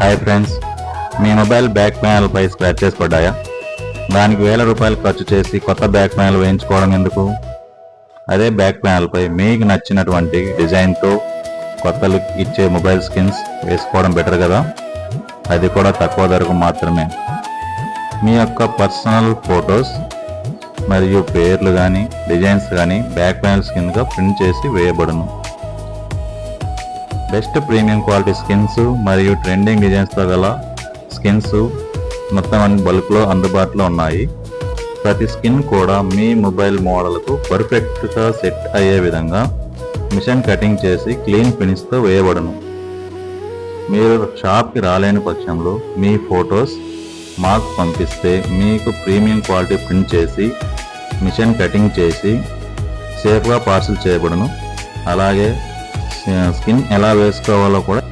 Hi friends, మీ mobile back panel పై scratches పడ్డాయా? దానికి ₹1000 ఖర్చు చేసి కొత్త బ్యాక్ ప్యానల్ వేయించుకోవడం ఎందుకు? అదే బ్యాక్ ప్యానల్ పై మీకు నచ్చినటువంటి డిజైన్తో కొత్త లుక్ ఇచ్చే మొబైల్ స్కిన్స్ వేసుకోవడం బెటర్ కదా, అది కూడా తక్కువ ధరకు మాత్రమే. మీ యొక్క పర్సనల్ ఫొటోస్ మరియు పేర్లు కానీ డిజైన్స్ కానీ బ్యాక్ ప్యానల్ స్కిన్గా ప్రింట్ చేసి వేయబడును. బెస్ట్ ప్రీమియం క్వాలిటీ స్కిన్స్ మరియు ట్రెండింగ్ డిజైన్స్తో గల స్కిన్స్ మొత్తం అన్ని బల్క్లో అందుబాటులో ఉన్నాయి. ప్రతి స్కిన్ కూడా మీ మొబైల్ మోడల్కు పర్ఫెక్ట్గా సెట్ అయ్యే విధంగా మిషన్ కటింగ్ చేసి క్లీన్ ఫినిష్తో వేయబడును. మీరు షాప్కి రాలేని పక్షంలో మీ ఫొటోస్ మాకు పంపిస్తే మీకు ప్రీమియం క్వాలిటీ ప్రింట్ చేసి మిషన్ కటింగ్ చేసి సేఫ్గా పార్సిల్ చేయబడును. అలాగే స్కిన్ ఎలా వేసుకోవాలో కూడా